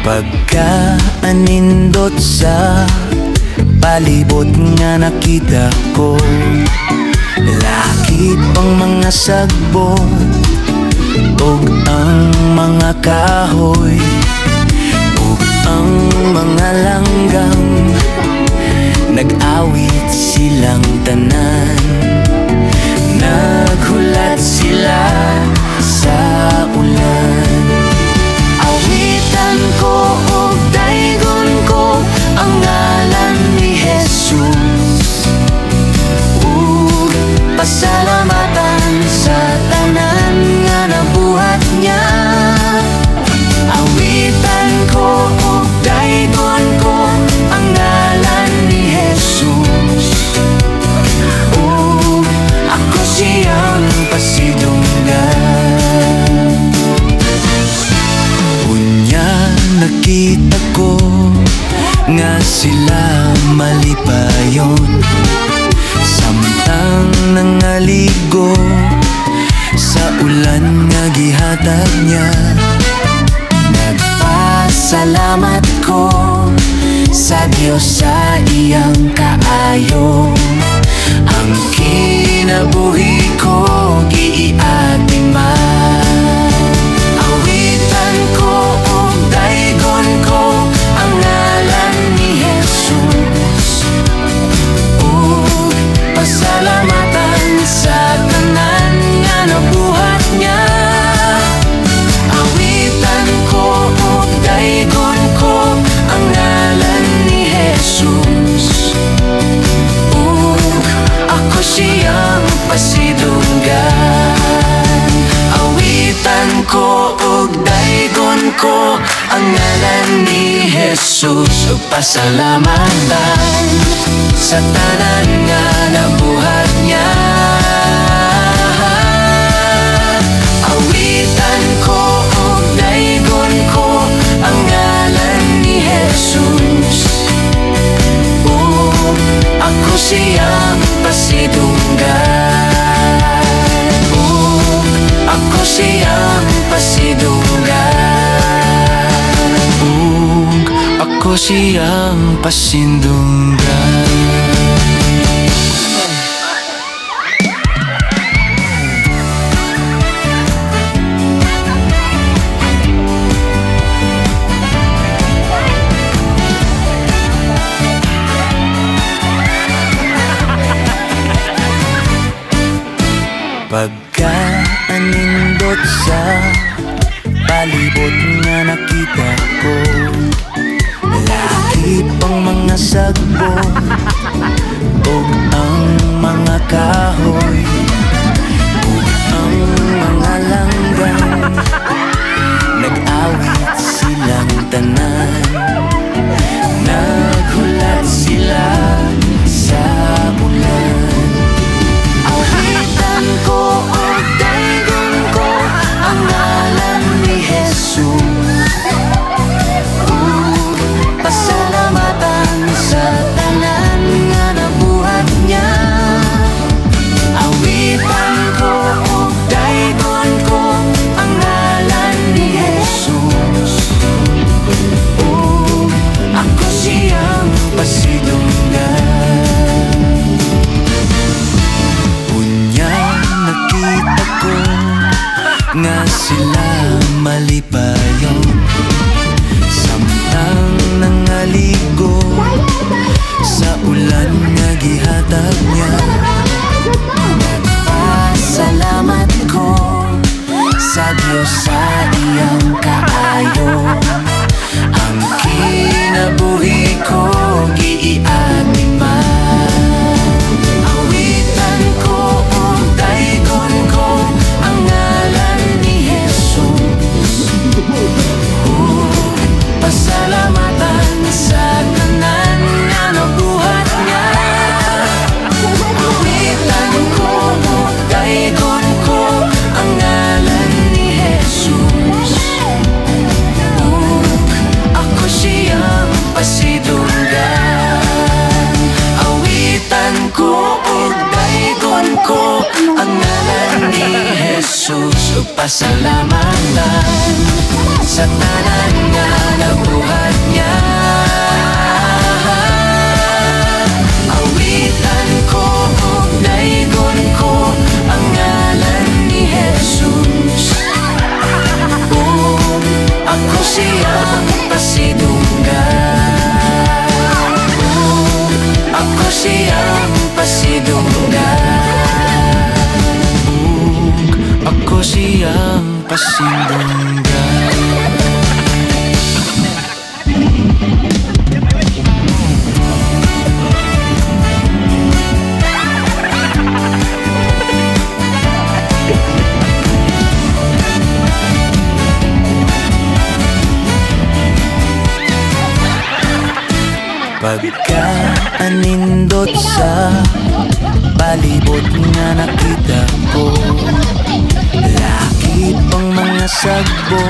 Pagka anindot sa palibot nga nakita ko, lakit pang mga sagbo ug ang mga kahoy ug ang mga langgam, nag-awit silang tanan, naghulat sila sa ulan. Awitan ko ug daygon ko ang ngalan ni Jesus, ug pasalamatan sa tanan nga nabuhat niya. Awitan ko ug daygon ko ang ngalan ni Jesus, ug ako siyang pasidunggan. Unya nakita ko nga sila malipayon, samtang nangaligo sa ulan nga gihatag niya. Nagpasalamat ko sa Diyos sa iyang kaayo, ang kinabuhi ko giiatiman. Awitan ko ug daygon ko ang ngalan ni Jesus, ug pasalamatan sa tanan nga nabuhat niya. Awitan ko ug daygon ko ang ngalan ni Jesus, ug ako siyang pasidunggan. Awitan ko ug daygon ko ang ngalan ni Jesus, ug pasalamatan sa tanan nga nabuhat niya. Awitan ko ug daygon ko ang ngalan ni Jesus, ug ako siyang pasidunggan, ug ako siyang pasidunggan, ug ako siyang pasindunggan. Pagka anindot sa palibot nga nakita ko, lakit pang mga sagbo ug ang mga kahoy ug ang mga langgam, nag-awit silang tanan, naghulat sila sa ulan. Awitan ko ug daygon ko ang ngalan ni Jesus, ug pasalamatan sa tanan nga nabuhat niya. Awitan ko ug daygon ko ang ngalan ni Jesus, ug ako siyang pasidunggan. Unya nakita ko nga sila malipayon, samtang nangaligo sa ulan nga gihatag niya. Nagpasalamat ko sa Diyos sa iyang kaayo, ang kinabuhi ko giiatiman. Awitan ko ug daygon ko ang ngalan ni Jesus, ug pasalamatan sa tanan nga nabuhat niya. Awitan ko ug daygon ko ang ngalan ni Jesus, ug ako siyang pasidunggan. Awitan ko ug daygon ko ang ngalan ni Jesus, ug pasalamatan sa tanan nga nabuhat Ako siyang pasidunggan. Ako siyang pasidunggan. Ako siyang pasidunggan. Pagka anindot sa palibot nga nakita ko, laki pang mga sagbo